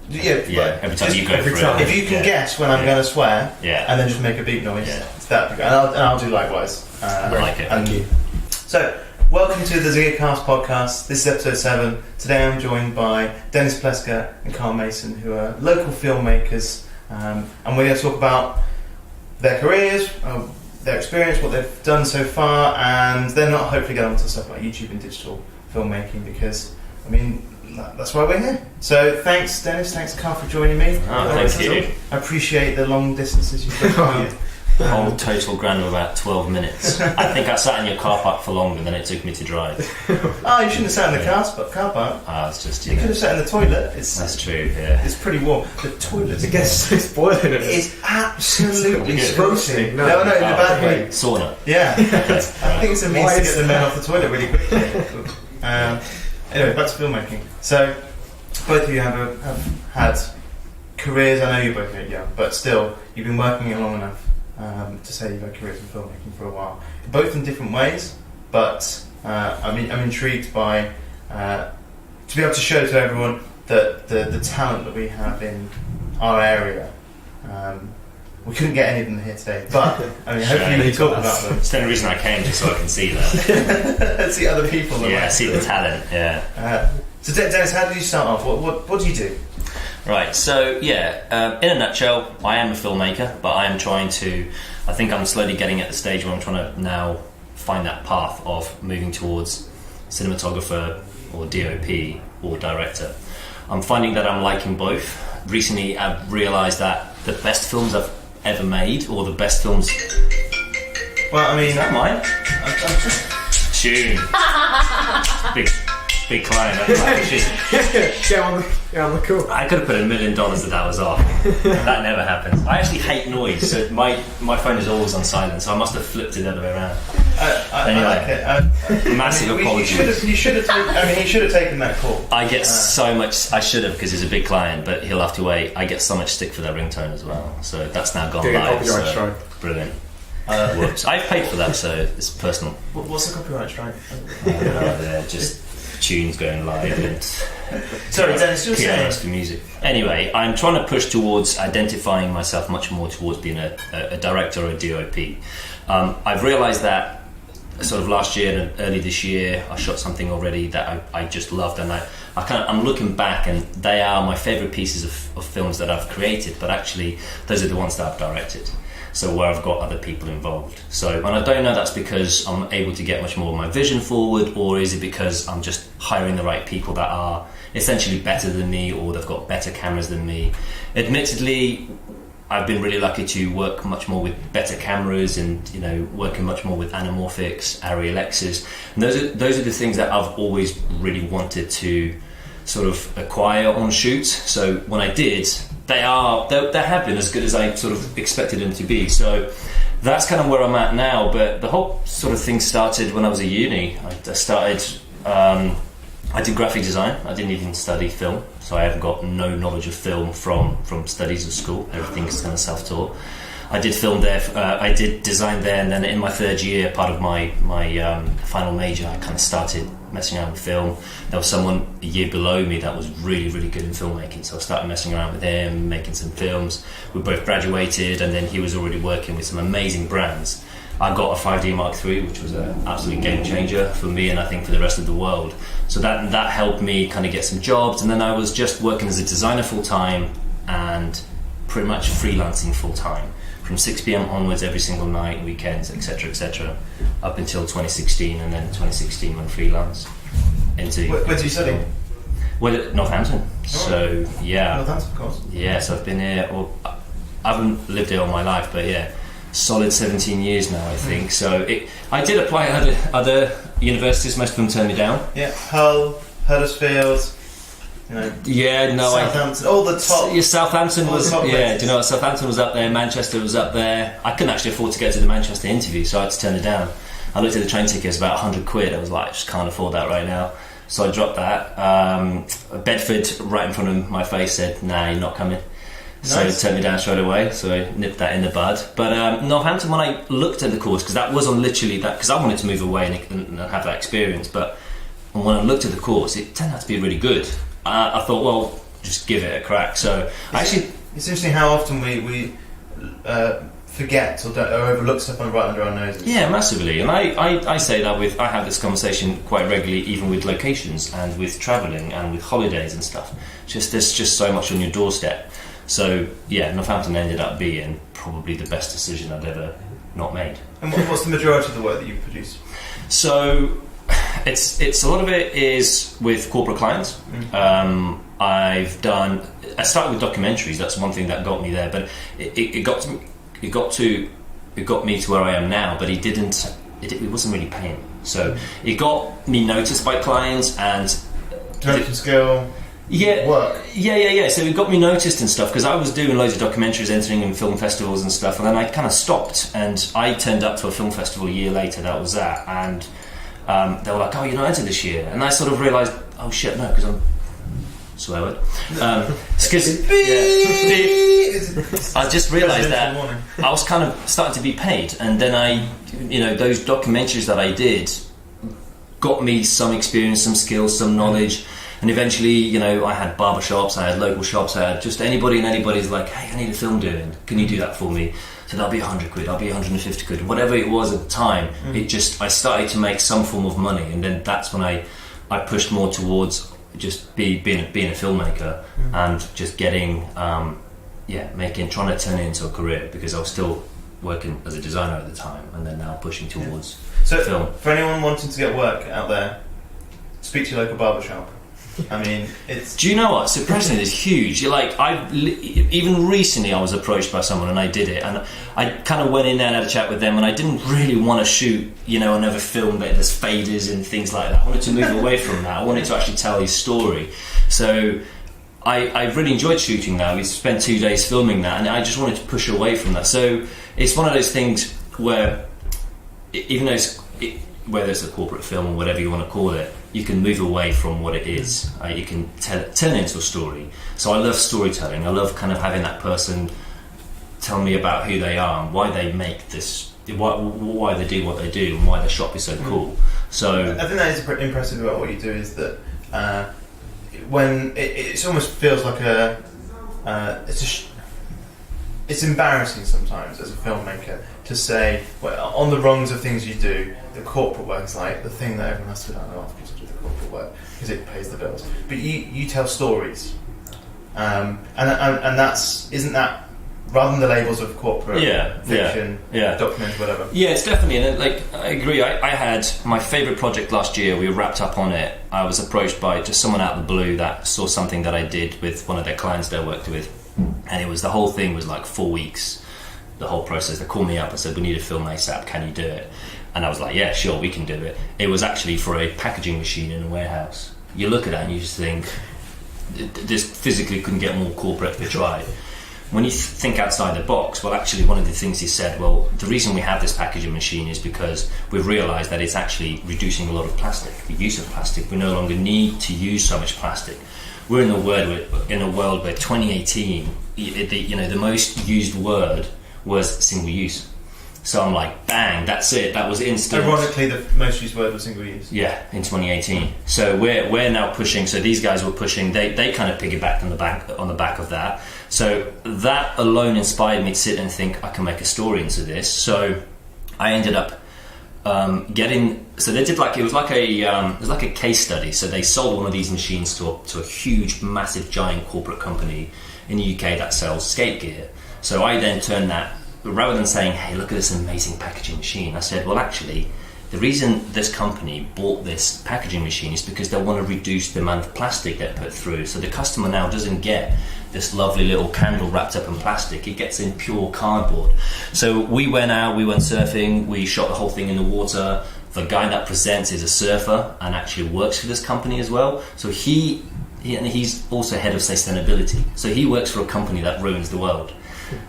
Yeah. Every time you go through it. If you can guess when I'm going to swear, and then just make a beep noise, that'd be good. And I'll do likewise. I like it. Thank you. So, welcome to the Ziggurcast podcast. This is episode 7. Today I'm joined by Denis Plesca and Carl Mason, who are local filmmakers, and we're going to talk about their careers, their experience, what they've done so far, and then not hopefully get on to stuff like YouTube and digital filmmaking, because, I mean, that's why we're here. So thanks Dennis, thanks Carl for joining me. Thank you. I appreciate the long distances you've done. The whole total grand of about 12 minutes. I think I sat in your car park for longer than it took me to drive. You shouldn't have sat in the car park. It's just, you could have sat in the toilet. That's true, yeah. It's pretty warm. The toilet, it gets boiling. It's absolutely roasting. No, in a bad way. Sauna. Yeah. I think it's a means to get the men off the toilet really quickly. Anyway, back to filmmaking. So, both of you have had careers. I know you're both young, but still, you've been working it long enough to say you've had careers in filmmaking for a while. Both in different ways, but I'm intrigued by to be able to show to everyone that the talent that we have in our area. We couldn't get any of them here today, but I mean, hopefully we can talk about them. It's the only reason I came, just so I can see that. See other people. See the talent. Yeah. So Dennis, how did you start off? What do you do? Right. So in a nutshell, I am a filmmaker, but I am trying to. I think I'm slowly getting at the stage where I'm trying to now find that path of moving towards cinematographer or DOP or director. I'm finding that I'm liking both. Recently, I've realised that the best films I've ever made, or the best films. Well, I mean, is that mine? Tune. Big client. Get on the call. I could have put $1 million that was off. That never happens. I actually hate noise, so my phone is always on silent, so I must have flipped it the other way around. Anyway, I like it. Massive apologies. He should have taken that call. I get so much. I should have, because he's a big client, but he'll have to wait. I get so much stick for that ringtone as well, so that's now gone live. Copyright strike. Brilliant. Whoops. I've paid for that, so it's personal. What's the copyright strike? Just tunes going live and sorry, Dennis, you're saying for music. Anyway, I'm trying to push towards identifying myself much more towards being a director or a DOP. I've realised that sort of last year and early this year, I shot something already that I just loved, and I'm looking back, and they are my favourite pieces of films that I've created, but actually those are the ones that I've directed. So where I've got other people involved. So, and I don't know that's because I'm able to get much more of my vision forward, or is it because I'm just hiring the right people that are essentially better than me, or they've got better cameras than me. Admittedly, I've been really lucky to work much more with better cameras, and working much more with anamorphics, Arri Alexas, and those are the things that I've always really wanted to sort of acquire on shoots. So when I did, they have been as good as I sort of expected them to be. So that's kind of where I'm at now. But the whole sort of thing started when I was at uni. I did graphic design. I didn't even study film, so I have got no knowledge of film from studies of school. Everything's kind of self-taught. I did film there. I did design there, and then in my third year, part of my final major, I kind of started messing around with film. There was someone a year below me that was really, really good in filmmaking, so I started messing around with him, making some films. We both graduated, and then he was already working with some amazing brands. I got a 5D Mark III, which was an absolute game changer for me, and I think for the rest of the world. So that helped me kind of get some jobs, and then I was just working as a designer full-time and pretty much freelancing full-time from 6 p.m. onwards every single night, weekends, etc., up until 2016, and then 2016 went freelance. Where did you study? Well, at Northampton. Oh. So, yeah. Northampton, of course. Yeah, so I've been here, I haven't lived here all my life, but yeah, solid 17 years now, I think. So I did apply at other universities, most of them turned me down. Yeah, Hull, Huddersfield, Southampton, all the top. Yeah, Southampton was. Yeah, places. Do you know what? Southampton was up there. Manchester was up there. I couldn't actually afford to go to the Manchester interview, so I had to turn it down. I looked at the train ticket; it was about £100. I was like, I just can't afford that right now, so I dropped that. Bedford, right in front of my face, said, "Nah, you're not coming." So it turned me down straight away. So I nipped that in the bud. But Northampton, when I looked at the course, because that was on literally that, because I wanted to move away and have that experience. But when I looked at the course, it turned out to be really good. I thought, well, just give it a crack. So it's interesting how often we forget or overlook stuff right under our noses. Yeah, massively. And I say that I have this conversation quite regularly, even with locations and with travelling and with holidays and stuff. There's just so much on your doorstep. So yeah, Northampton ended up being probably the best decision I've ever not made. And what's the majority of the work that you produce? So it's a lot of it is with corporate clients. I started with documentaries. That's one thing that got me there, but it got me to where I am now. But it wasn't really paying. So it got me noticed by clients and direction skill. Yeah, work. Yeah. So it got me noticed and stuff because I was doing loads of documentaries, entering in film festivals and stuff, and then I kind of stopped. And I turned up to a film festival a year later. That was that, and they were like, "Oh, you're not entered this year," and I sort of realised, "Oh shit, no," because I'm swear word. I just realised that I was kind of starting to be paid, and then those documentaries that I did got me some experience, some skills, some knowledge. And eventually, I had barbershops, I had local shops, I had just anybody and anybody's like, hey, I need a film doing. Can you do that for me? So that'll be 100 quid, I'll be 150 quid. Whatever it was at the time, I started to make some form of money. And then that's when I pushed more towards just being a filmmaker and just getting, trying to turn it into a career because I was still working as a designer at the time and then now pushing towards film. For anyone wanting to get work out there, speak to your local barbershop. I mean, it's... Do you know what? Surprisingly, it's huge. Even recently I was approached by someone and I did it, and I kind of went in there and had a chat with them, and I didn't really want to shoot, another film that there's faders and things like that. I wanted to move away from that. I wanted to actually tell his story. So I really enjoyed shooting that. We spent 2 days filming that, and I just wanted to push away from that. So it's one of those things where, even though whether it's a corporate film or whatever you want to call it, you can move away from what it is. You can turn it into a story. So I love storytelling. I love kind of having that person tell me about who they are and why they make this, why they do what they do, and why their shop is so cool. So I think that is impressive about what you do is that when it almost feels like it's embarrassing sometimes as a filmmaker to say, well, on the rungs of things you do, the corporate work's like the thing that everyone has to do. Oh, of course I do the corporate work because it pays the bills. But you tell stories, and isn't that rather than the labels of corporate fiction, documentary, whatever. Yeah, it's definitely, and I agree. I had my favourite project last year. We wrapped up on it. I was approached by just someone out of the blue that saw something that I did with one of their clients they worked with, and the whole thing was like 4 weeks. The whole process. They called me up and said, we need a film ASAP, can you do it? And I was like, yeah, sure, we can do it. It was actually for a packaging machine in a warehouse. You look at that and you just think, this physically couldn't get more corporate if they tried. When you think outside the box, well, actually, one of the things he said, well, the reason we have this packaging machine is because we've realised that it's actually reducing a lot of plastic, the use of plastic. We no longer need to use so much plastic. We're in a world where 2018, the most used word was single use. So I'm like, bang, that's it, that was instant. Ironically, the most used word was single use. Yeah, in 2018. So we're now pushing, so these guys were pushing, they kind of piggybacked on the back of that. So that alone inspired me to sit and think, I can make a story into this. So I ended up so they did it was like a case study. So they sold one of these machines to a huge, massive, giant corporate company in the UK that sells skate gear. So I then turned that, rather than saying, hey, look at this amazing packaging machine, I said, well, actually, the reason this company bought this packaging machine is because they want to reduce the amount of plastic they put through. So the customer now doesn't get this lovely little candle wrapped up in plastic, it gets in pure cardboard. So we went surfing, we shot the whole thing in the water. The guy that presents is a surfer and actually works for this company as well. So he's also head of sustainability. So he works for a company that ruins the world.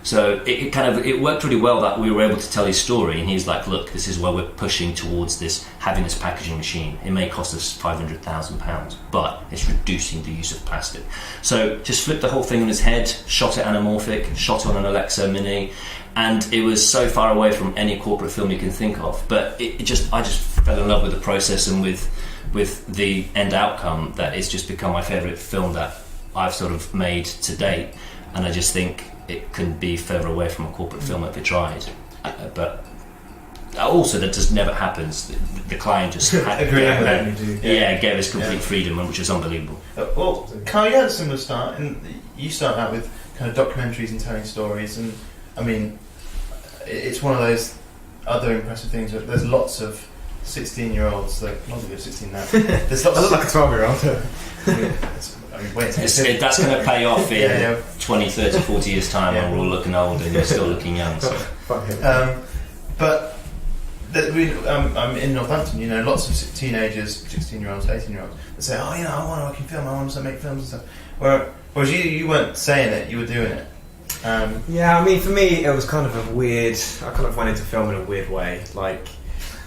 So it worked really well that we were able to tell his story, and he's like, look, this is where we're pushing towards this, having this packaging machine. It may cost us £500,000, but it's reducing the use of plastic. So just flipped the whole thing on his head, shot it anamorphic, shot it on an Alexa Mini, and it was so far away from any corporate film you can think of. But I just fell in love with the process and with the end outcome that it's just become my favourite film that I've sort of made to date, and I just think it couldn't be further away from a corporate film if it tried. But also, that just never happens. The client just gave us complete freedom, which is unbelievable. Well, Carl, you had a similar start, and you started out with kind of documentaries and telling stories, and I mean, it's one of those other impressive things. There's lots of 16-year-olds that, not that you're 16 now. There's lots. I look like a 12-year-old. I mean, wait, that's going to pay off in 20, 30, 40 years' time when we're all looking old and you're still looking young. So. But I'm in Northampton. You know, lots of teenagers, 16-year-olds, 18-year-olds, that say, "Oh, you know, I want to work in film. I want to make films and stuff." Whereas you weren't saying it; you were doing it. Yeah, I mean, for me, it was kind of a weird. I kind of went into film in a weird way, like.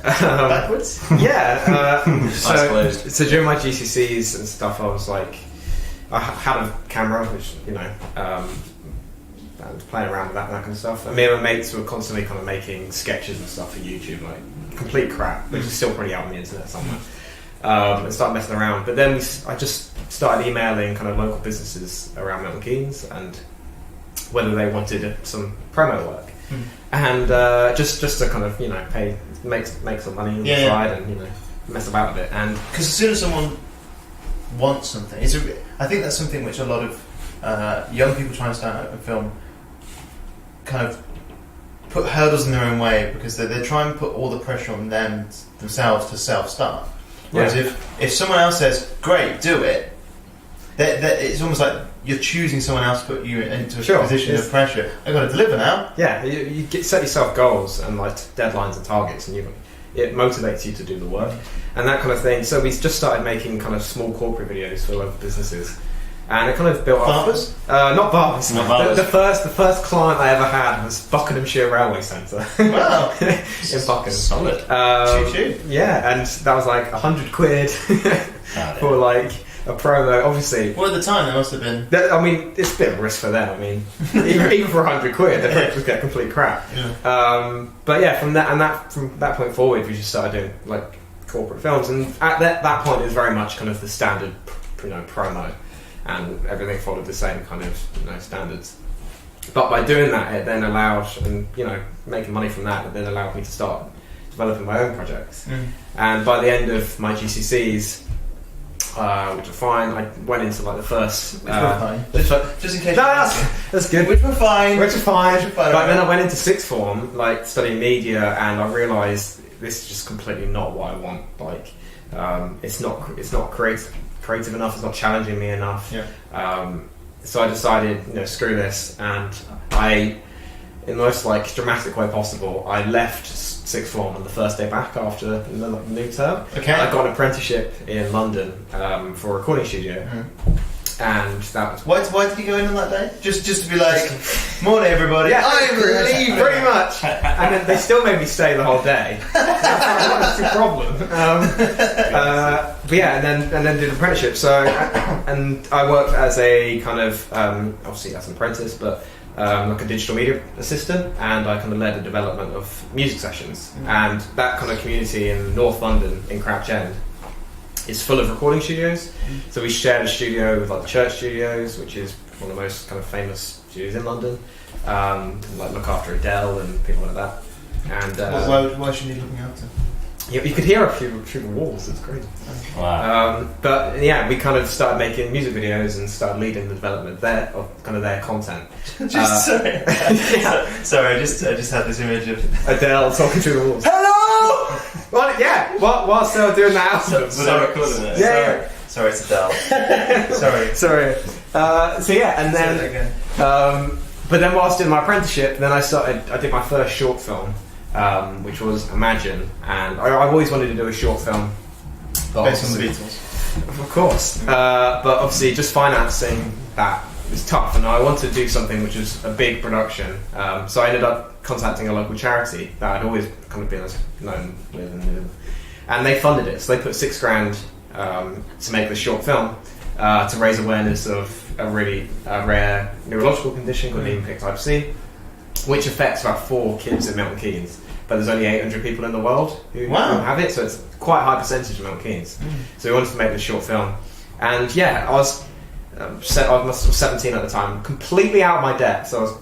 Backwards? Yeah. So during my GCSEs and stuff, I was like, I had a camera, which, you know, I was playing around with that and that kind of stuff. And me and my mates were constantly kind of making sketches and stuff for YouTube, like complete crap, which is still pretty out on the internet somewhere. And started messing around. But then I just started emailing kind of local businesses around Milton Keynes and whether they wanted some promo work. And just to kind of, you know, make some money on the side and, you know, mess about with it. And because as soon as someone wants something, I think that's something which a lot of young people trying to start out in film kind of put hurdles in their own way, because they try and put all the pressure on themselves to self-start. Whereas if someone else says, "Great, do it," it's almost like you're choosing someone else to put you into a position of pressure. I've got to deliver now. Yeah, you set yourself goals and like deadlines and targets, and it motivates you to do the work and that kind of thing. So we just started making kind of small corporate videos for local businesses, and it kind of built up. Barbers? Not barbers. Not barbers. The first client I ever had was Buckinghamshire Railway Centre. Wow, in Buckingham. Solid. Choo-choo. Yeah, and that was like £100 for like a promo, obviously. Well, at the time, there must have been. I mean, it's a bit of a risk for them. I mean, even for £100, they just get complete crap. Yeah. But yeah, from that point forward, we just started doing like corporate films, and at that point, it was very much kind of the standard, you know, promo, and everything followed the same kind of, you know, standards. But by doing that, it then allowed, and you know, making money from that, it then allowed me to start developing my own projects. And by the end of my GCSEs. Which were fine. I went into like the first. Which were fine. Just in case. No, that's good. Which were fine. But then I went into sixth form, like studying media, and I realised this is just completely not what I want. Like, it's not creative enough. It's not challenging me enough. Yeah. So I decided, you know, screw this, and I, in the most like dramatic way possible, I left sixth form on the first day back after the new term. Okay. I got an apprenticeship in London for a recording studio, and that was why did you go in on that day? Just to be like, morning everybody. Yeah, I'm leaving. pretty much. And then they still made me stay the whole day. That's the problem. But yeah, and then did an apprenticeship. So and I worked as a kind of obviously as an apprentice, but. Like a digital media assistant, and I kind of led the development of music sessions. And that kind of community in North London, in Crouch End, is full of recording studios. So we shared a studio with like the Church Studios, which is one of the most kind of famous studios in London. Like look after Adele and people like that. And why should you be looking after? You could hear it through the walls. It's great. Wow. But yeah, we kind of started making music videos and started leading the development of kind of their content. Sorry, I just had this image of Adele talking through the walls. Hello. Well, yeah. Whilst they were doing that, Was I recording it? Yeah. Sorry, it's Adele. Sorry. So yeah, and then but then whilst doing my apprenticeship, then I did my first short film. Which was Imagine, and I've always wanted to do a short film based on the Beatles, of course. But obviously, just financing that was tough, and I wanted to do something which was a big production. So I ended up contacting a local charity that I'd always kind of been known with, and they funded it. So they put £6,000 to make this short film to raise awareness of a really rare neurological condition called Niemann-Pick type C, which affects about 4 kids in Milton Keynes, but there's only 800 people in the world who have it, so it's quite a high percentage of Milton Keynes. So we wanted to make this short film, and yeah, I was I was 17 at the time, completely out of my depth, so I was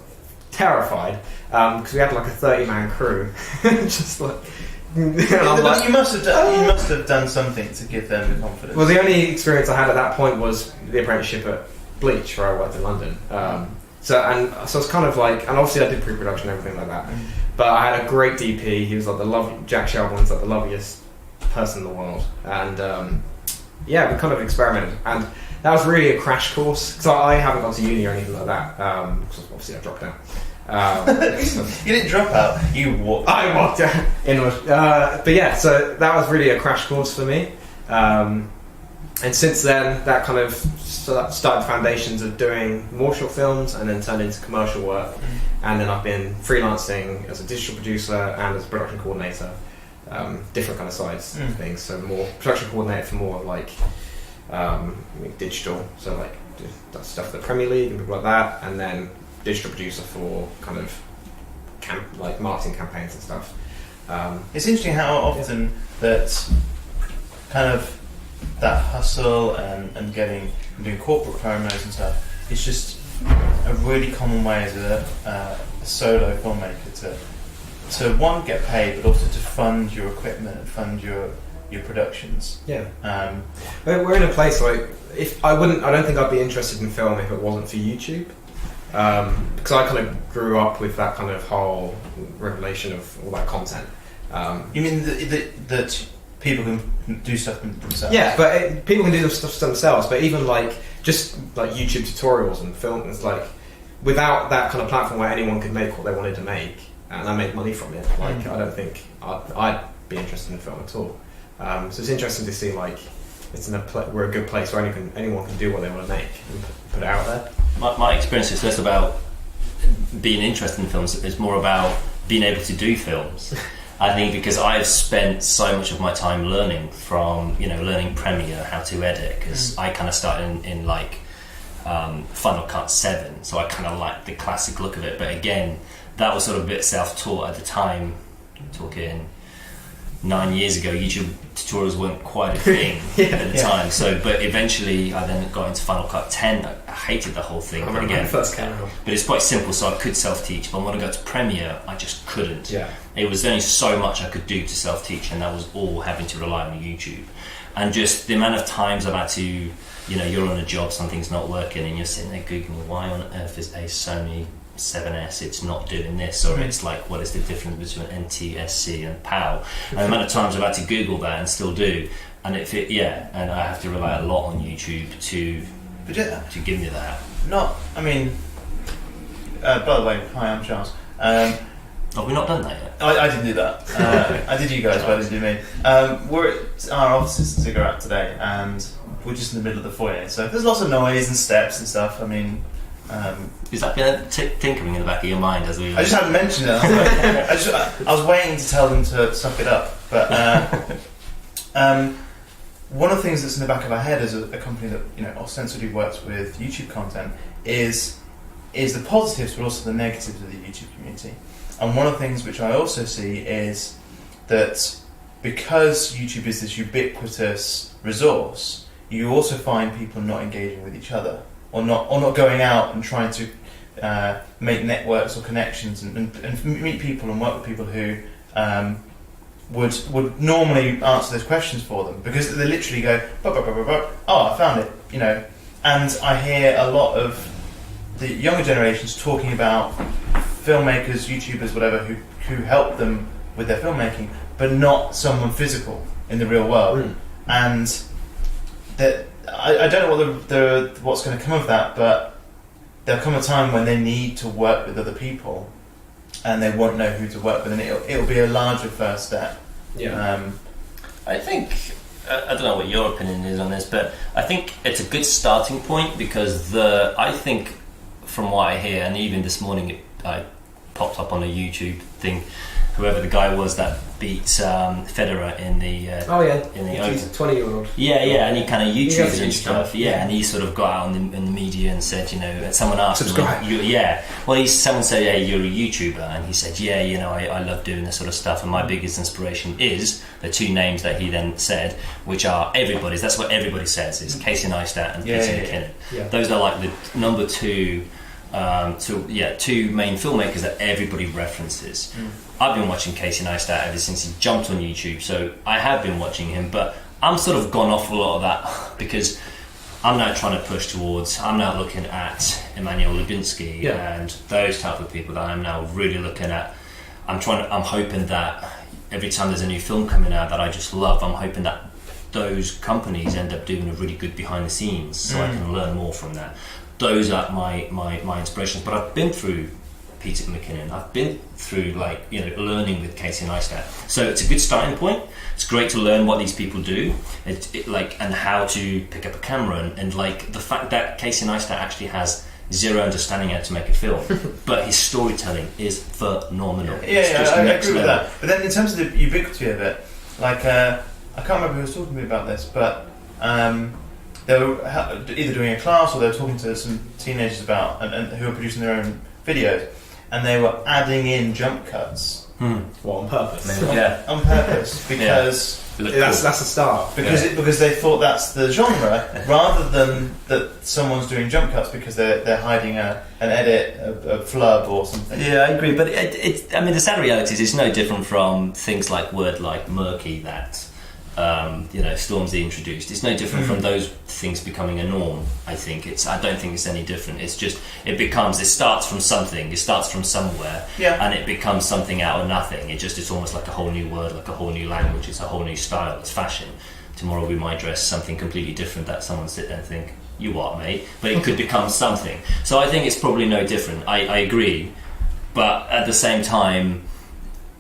terrified because we had like a 30-man crew, just like. Like, you must have done something to give them the confidence. Well, the only experience I had at that point was the apprenticeship at Bleach, where I worked in London. So it's kind of like, and obviously I did pre-production and everything like that. But I had a great DP. He was like Jack Shelbourne's like the loveliest person in the world, and yeah, we kind of experimented, and that was really a crash course because I haven't gone to uni or anything like that. Because obviously I dropped out. You didn't drop out. You walked. I walked out inward. But yeah, so that was really a crash course for me. And since then, that kind of started the foundations of doing more short films, and then turned into commercial work. And then I've been freelancing as a digital producer and as a production coordinator. Different kind of sides of things. So more production coordinator for more like digital. So like that stuff for the Premier League and people like that, and then digital producer for kind of like marketing campaigns and stuff. It's interesting how often that kind of that hustle and doing corporate promos and stuff is just a really common way as a solo filmmaker to one, get paid, but also to fund your equipment and fund your productions. Yeah. We're in a place like I don't think I'd be interested in film if it wasn't for YouTube. Because I kind of grew up with that kind of whole revelation of all that content. You mean that people can do stuff themselves? Yeah, but people can do stuff themselves. But even like just like YouTube tutorials and film, it's like without that kind of platform where anyone could make what they wanted to make and I make money from it. Like I don't think I'd be interested in film at all. So it's interesting to see like it's we're a good place where anyone can do what they want to make and put it out there. My experience is less about being interested in films, it's more about being able to do films. I think because I've spent so much of my time learning from, learning Premiere, how to edit, because I kind of started in like Final Cut 7, so I kind of like the classic look of it. But again, that was sort of a bit self-taught at the time, talking 9 years ago. YouTube tutorials weren't quite a thing at the time. So, but eventually, I then got into Final Cut 10. I hated the whole thing. But again, first camera. But it's quite simple, so I could self-teach. But when I got to Premiere, I just couldn't. Yeah. It was only so much I could do to self-teach, and that was all having to rely on YouTube. And just the amount of times I've had to, you're on a job, something's not working, and you're sitting there googling, why on earth is a Sony 7S, it's not doing this, or it's like, what is the difference between NTSC and PAL? And the amount of times I've had to Google that and still do, and and I have to rely a lot on YouTube to give me that. By the way, hi, I'm Charles. Have we not done that yet? I didn't do that. I did you guys, but I didn't do me. We're at our offices at Ziggurat today, and we're just in the middle of the foyer, so there's lots of noise and steps and stuff. Is that been tinkering in the back of your mind as we? I just hadn't mentioned it. I was waiting to tell them to suck it up, but one of the things that's in the back of our head as a company that ostensibly works with YouTube content is the positives, but also the negatives of the YouTube community. And one of the things which I also see is that because YouTube is this ubiquitous resource, you also find people not engaging with each other. Or not going out and trying to make networks or connections and meet people and work with people who would normally answer those questions for them, because they literally go, oh, I found it, And I hear a lot of the younger generations talking about filmmakers, YouTubers, whatever, who help them with their filmmaking, but not someone physical in the real world, and that. I don't know what's going to come of that, but there'll come a time when they need to work with other people, and they won't know who to work with, and it'll be a larger first step. Yeah. I think I don't know what your opinion is on this, but I think it's a good starting point because I think from what I hear, and even this morning I popped up on a YouTube thing. Whoever the guy was that beat Federer in the in the Open. 20-year-old. Yeah, and he kind of YouTubes and Instagram. stuff. Yeah, and he sort of got out in the media and said, someone asked Subscribe. him, someone said, "Hey, you're a YouTuber," and he said, "Yeah, I love doing this sort of stuff, and my biggest inspiration is the two names that he then said, which are everybody's. That's what everybody says is Casey Neistat and Peter Mckinnon. Yeah. Those are like the number two." Two main filmmakers that everybody references. I've been watching Casey Neistat ever since he jumped on YouTube, so I have been watching him, but I'm sort of gone off a lot of that because I'm now trying to push towards, I'm now looking at Emmanuel Lubinski and those type of people that I'm now really looking at. I'm hoping that every time there's a new film coming out that I just love, I'm hoping that those companies end up doing a really good behind the scenes so I can learn more from that. Those are my inspirations, but I've been through Peter McKinnon. I've been through learning with Casey Neistat, so it's a good starting point. It's great to learn what these people do, and how to pick up a camera, and the fact that Casey Neistat actually has zero understanding how to make a film, but his storytelling is phenomenal. I agree with that. But then in terms of the ubiquity of it, I can't remember who was talking to me about this, but. They were either doing a class or they were talking to some teenagers about and who were producing their own videos, and they were adding in jump cuts. Well, on purpose. Yeah, on purpose because that's a start. Because they thought that's the genre, rather than that someone's doing jump cuts because they're hiding an edit, a flub or something. Yeah, I agree. But the sad reality is it's no different from things like word like murky that. Stormzy introduced. It's no different from those things becoming a norm. I don't think it's any different. It's just it starts from something. It starts from somewhere, and it becomes something out of nothing. It's almost like a whole new word, like a whole new language. It's a whole new style. It's fashion. Tomorrow we might dress something completely different that someone sit there and think, "You what, mate?" But it could become something. So I think it's probably no different. I agree, but at the same time,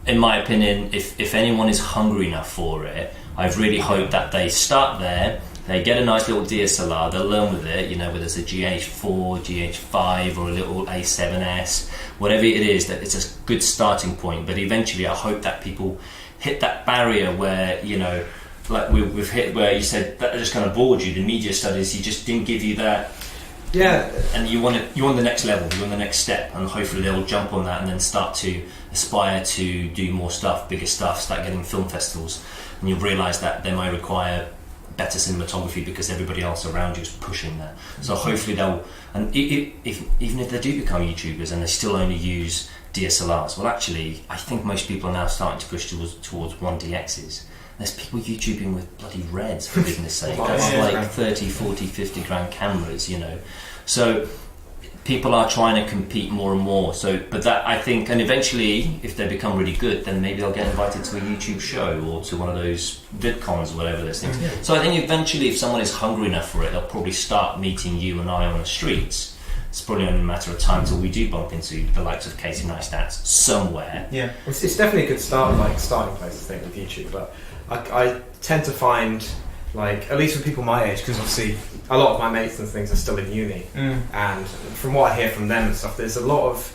in my opinion, if anyone is hungry enough for it, I really hope that they start there, they get a nice little DSLR, they'll learn with it, whether it's a GH4, GH5 or a little A7S, whatever it is, that it's a good starting point. But eventually I hope that people hit that barrier where, like we've hit, where you said that just kind of bored you, the media studies, he just didn't give you that. Yeah. And you want the next level, you want the next step, and hopefully they'll jump on that and then start to aspire to do more stuff, bigger stuff, start getting film festivals. And you'll realise that they might require better cinematography because everybody else around you is pushing that. So hopefully they'll, and even if they do become YouTubers and they still only use DSLRs, well actually I think most people are now starting to push towards 1DXs. There's people YouTubing with bloody Reds, for goodness sake. That's like 30, 40, 50 grand cameras, So people are trying to compete more and more. So, but that I think, and eventually, if they become really good, then maybe they'll get invited to a YouTube show or to one of those VidCons or whatever those things. So I think eventually, if someone is hungry enough for it, they'll probably start meeting you and I on the streets. It's probably only a matter of time till we do bump into the likes of Casey Neistat somewhere. Yeah, it's definitely a good starting place, I think, with YouTube. But I tend to find, at least with people my age, because obviously a lot of my mates and things are still in uni, and from what I hear from them and stuff, there's a lot of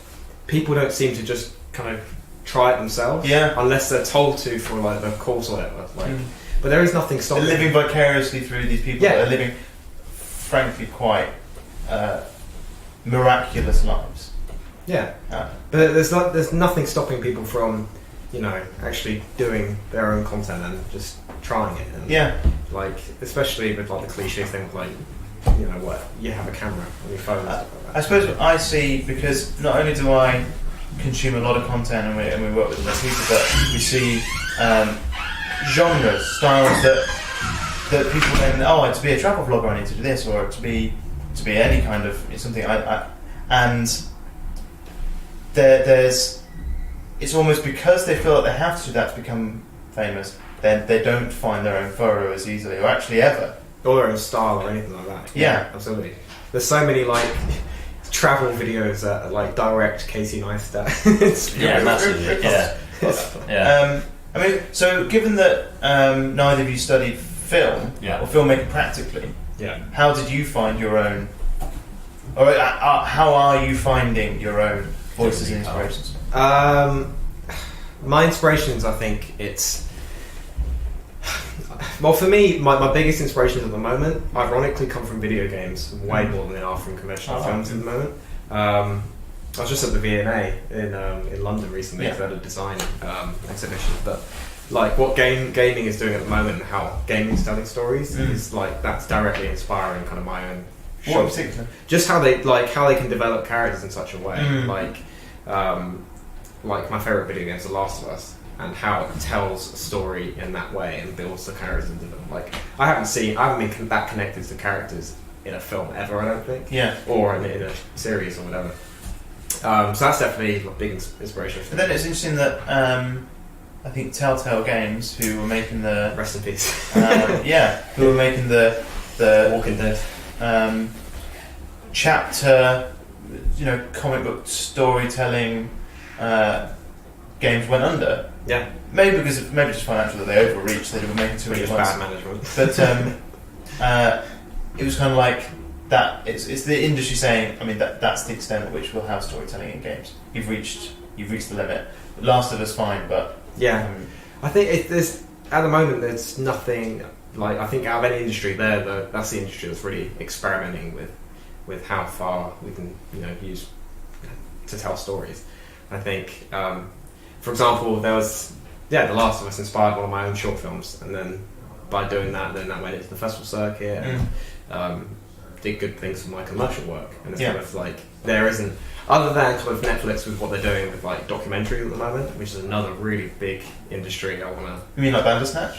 people don't seem to just kind of try it themselves, unless they're told to for the course or whatever. But there is nothing stopping. They're living vicariously through these people. That are living, frankly, quite miraculous lives. But there's nothing stopping people from, actually doing their own content and just trying it. And especially with the cliche thing of what you have a camera on your phone. I suppose what I see, because not only do I consume a lot of content and we work with other people, but we see genres, styles that people then, to be a travel vlogger I need to do this, or to be any kind of something. And there's, it's almost because they feel that they have to do that to become famous, then they don't find their own furrow as easily, or actually ever. Or their own style or anything like that. Yeah, absolutely. There's so many travel videos that direct Casey Neistat. Massively. So given that neither of you studied film or filmmaking practically, how did you find your own, or how are you finding your own voices and inspirations? My inspirations, I think it's... Well, for me, my biggest inspirations at the moment, ironically, come from video games, way more than they are from conventional films at the moment. I was just at the V&A in London recently for a design exhibition, but like what gaming is doing at the moment and how gaming is telling stories is like that's directly inspiring kind of my own. What in particular? Just how they can develop characters in such a way, like my favorite video game is The Last of Us, and how it tells a story in that way and builds the characters into them. Like I haven't been that connected to characters in a film ever, I don't think. Yeah. Or in a series or whatever. So that's definitely a big inspiration for me. But then it's interesting that I think Telltale Games, who were making the Rest in peace. who were making the Walking Dead chapter, comic book storytelling games went under. Yeah. Maybe just financial, that they overreached, they were making too many bad management. But it was kind of like that. It's the industry saying, I mean, that's the extent at which we'll have storytelling in games. You've reached the limit. Last of Us, fine, but I think there's at the moment there's nothing like I think out of any industry that's the industry that's really experimenting with how far we can use to tell stories. I think, for example, there was The Last of Us inspired one of my own short films, and then by doing that, then that went into the festival circuit and did good things for my commercial work. And it's kind of like there isn't, other than kind of Netflix with what they're doing with like documentaries at the moment, which is another really big industry. I want to. You mean like Bandersnatch?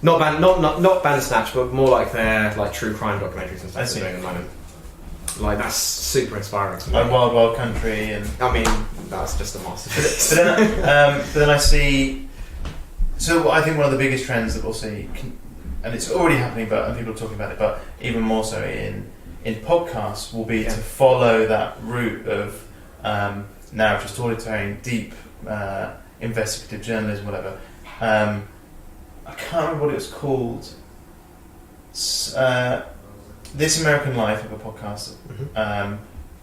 Not Bandersnatch, but more like their like true crime documentaries and stuff they're doing at the moment. Like that's super inspiring to me. Like Wild Wild Country, and I mean that's just a masterpiece. but then I see. So I think one of the biggest trends that we'll see, and it's already happening, and people are talking about it, but even more so in podcasts, will be to follow that route of narrative storytelling, deep investigative journalism, whatever. I can't remember what it was called. This American Life of a podcast,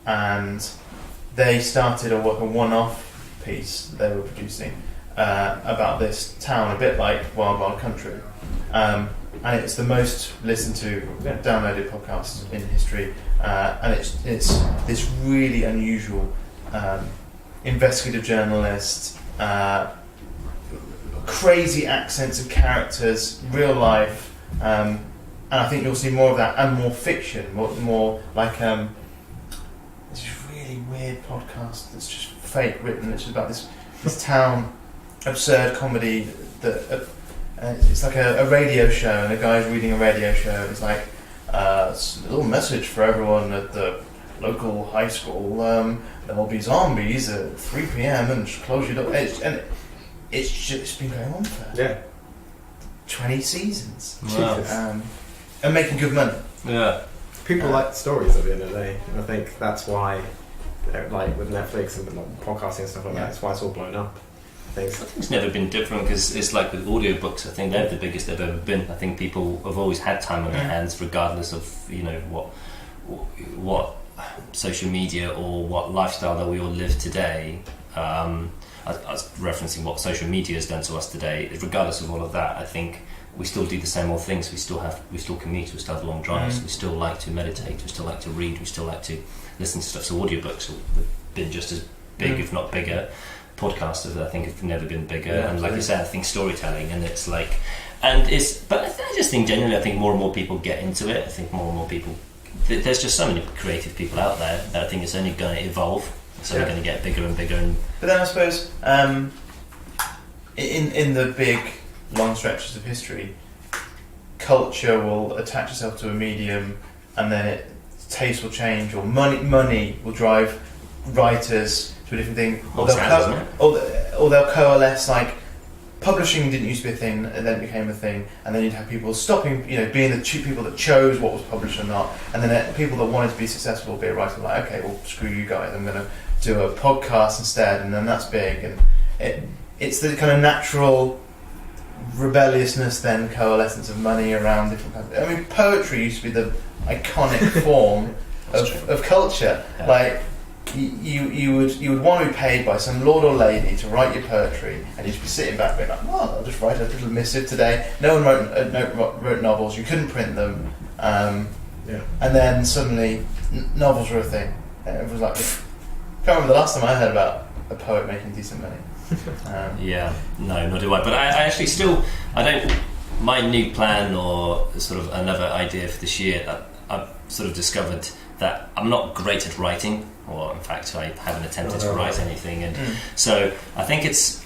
and they started a one-off piece that they were producing about this town, a bit like Wild Wild Country, and it's the most listened to, downloaded podcast in history, and it's this really unusual investigative journalist, crazy accents and characters, real life. And I think you'll see more of that and more fiction, more like this really weird podcast that's just fake written. It's just about this town, absurd comedy that it's like a radio show, and a guy's reading a radio show. It's like it's a little message for everyone at the local high school. There will be zombies at 3 p.m. and just close your door. It's just been going on for 20 seasons. Wow. And making good money. Yeah. People like stories at the end of the day, and I think that's why, like with Netflix and like, podcasting and stuff like that, that's why it's all blown up. I think it's never been different, because it's like with audiobooks. I think they're the biggest they've ever been. I think people have always had time on their hands, regardless of what social media or what lifestyle that we all live today. I was referencing what social media has done to us today. Regardless of all of that, I think we still do the same old things. We still commute, we still have long drives, we still like to meditate, we still like to read, we still like to listen to stuff. So audiobooks have been just as big, if not bigger. Podcasts, I think, have never been bigger. And like you said, I think storytelling, and it's like, but I just think generally, I think more and more people get into it. I think more and more people, there's just so many creative people out there that I think it's only going to evolve. It's only going to get bigger and bigger. But then I suppose in the big long stretches of history, culture will attach itself to a medium, and then taste will change, or money will drive writers to a different thing, or they'll coalesce. Like publishing didn't used to be a thing, and then it became a thing, and then you'd have people stopping, being the people that chose what was published or not, and then people that wanted to be successful, be a writer, like, okay, well, screw you guys, I'm going to do a podcast instead, and then that's big, and it's the kind of natural rebelliousness, then coalescence of money around different kinds of, I mean, poetry used to be the iconic form of culture. Like you would want to be paid by some lord or lady to write your poetry, and you'd be sitting back being like, well, I'll just write a little missive today. No one wrote novels. You couldn't print them, and then suddenly novels were a thing. And it was like, I can't remember the last time I heard about a poet making decent money. No, nor do I. But I actually still, I don't. My new plan or sort of another idea for this year, I've sort of discovered that I'm not great at writing, or in fact I haven't attempted to write anything, and so I think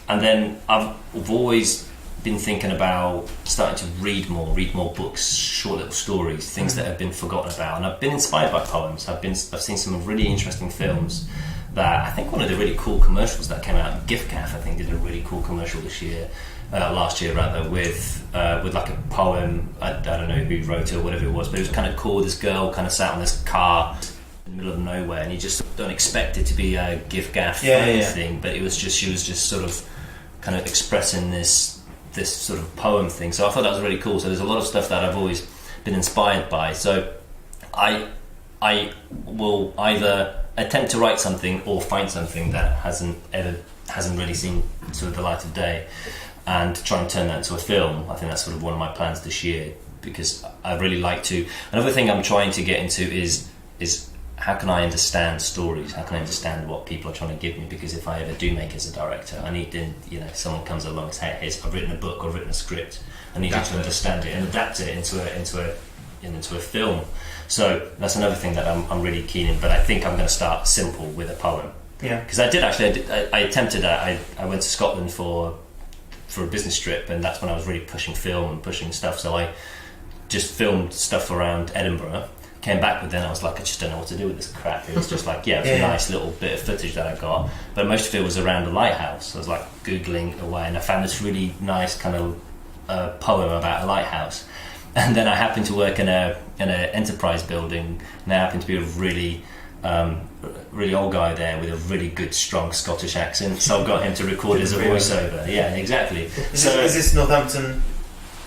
and then I've always been thinking about starting to read more books, short little stories, things that have been forgotten about, and I've been inspired by poems. I've seen some really interesting films. That I think one of the really cool commercials that came out, Giftcaf, I think did a really cool commercial last year rather, with like a poem. I don't know who wrote it or whatever it was, but it was kind of cool. This girl kind of sat on this car in the middle of nowhere, and you just don't expect it to be a Giftcaf thing, but she was just sort of kind of expressing this sort of poem thing. So I thought that was really cool. So there's a lot of stuff that I've always been inspired by. So I will either attempt to write something or find something that hasn't really seen sort of the light of day, and try and turn that into a film. I think that's sort of one of my plans this year, because I really like to. Another thing I'm trying to get into is how can I understand stories? How can I understand what people are trying to give me? Because if I ever do make as a director, I need someone comes along and says, hey, I've written a book or I've written a script. I need you to understand it and adapt it into a film. So that's another thing that I'm really keen in, but I think I'm going to start simple with a poem. Yeah. Because I attempted that. I went to Scotland for a business trip, and that's when I was really pushing film and pushing stuff. So I just filmed stuff around Edinburgh. Came back with then I was like, I just don't know what to do with this crap. It was just like, it's a nice little bit of footage that I got, but most of it was around a lighthouse. I was like Googling away, and I found this really nice kind of poem about a lighthouse. And then I happened to work in an enterprise building, and there happened to be a really old guy there with a really good, strong Scottish accent. So I got him to record as a voiceover. Yeah, exactly. Is this Northampton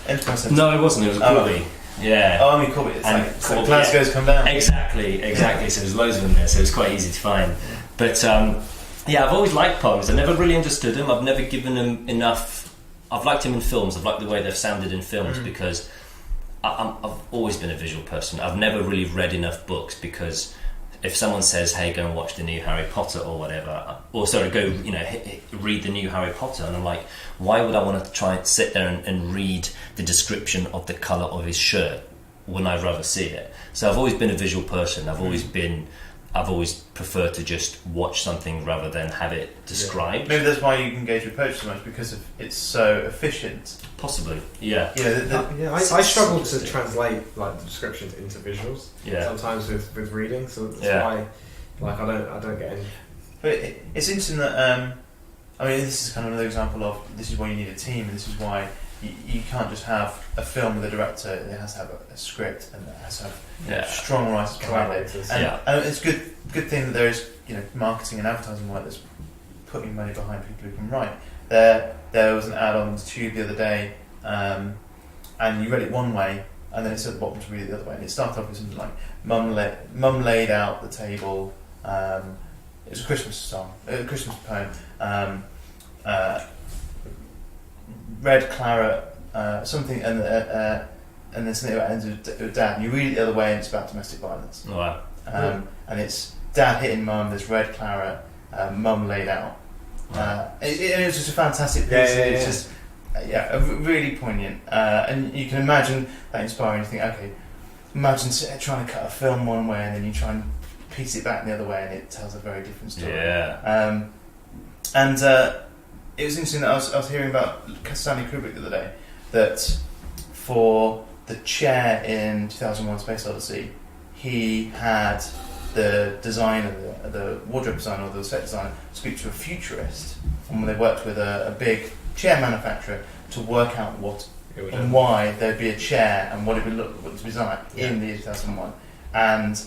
Enterprise Centre? No, it wasn't. It was Corby. Yeah. Oh, I mean Corby. It's like so Glasgow's come down. Exactly. So there's loads of them there. So it was quite easy to find. But I've always liked poems. I never really understood them. I've never given them enough. I've liked them in films. I've liked the way they've sounded in films because I've always been a visual person. I've never really read enough books, because if someone says, hey, go and watch the new Harry Potter or whatever, or sorry, go, read the new Harry Potter, and I'm like, why would I want to try and sit there and read the description of the colour of his shirt? Wouldn't I rather see it? So I've always been a visual person. I've always preferred to just watch something rather than have it described. Maybe that's why you engage with poetry so much, because it's so efficient. Possibly, yeah. I struggle to translate like the descriptions into visuals. Yeah. Sometimes with reading, so that's why I don't get any. But it's interesting that this is kind of another example of this is why you need a team, and this is why you can't just have a film with a director. It has to have a script, and it has to have strong writers behind it. And it's good thing that there is marketing and advertising work that's putting money behind people who can write. There was an ad on the Tube the other day, and you read it one way, and then it said at the bottom to read it the other way, and it started off with something like Mum laid out the table. It was a Christmas song, a Christmas poem. Red claret, something, and then something that ends with Dad. And you read it the other way, and it's about domestic violence. Oh, wow. And it's Dad hitting Mum. There's red claret. Mum laid out. It was just a fantastic piece. It's just really poignant. And you can imagine that inspiring. You think, okay, imagine trying to cut a film one way, and then you try and piece it back the other way, and it tells a very different story. Yeah. It was interesting that I was hearing about Stanley Kubrick the other day, that for the chair in 2001: Space Odyssey, he had the designer, the wardrobe designer or the set designer, speak to a futurist, and when they worked with a big chair manufacturer to work out what and why there'd be a chair and what it would look, what it was like in the year 2001. And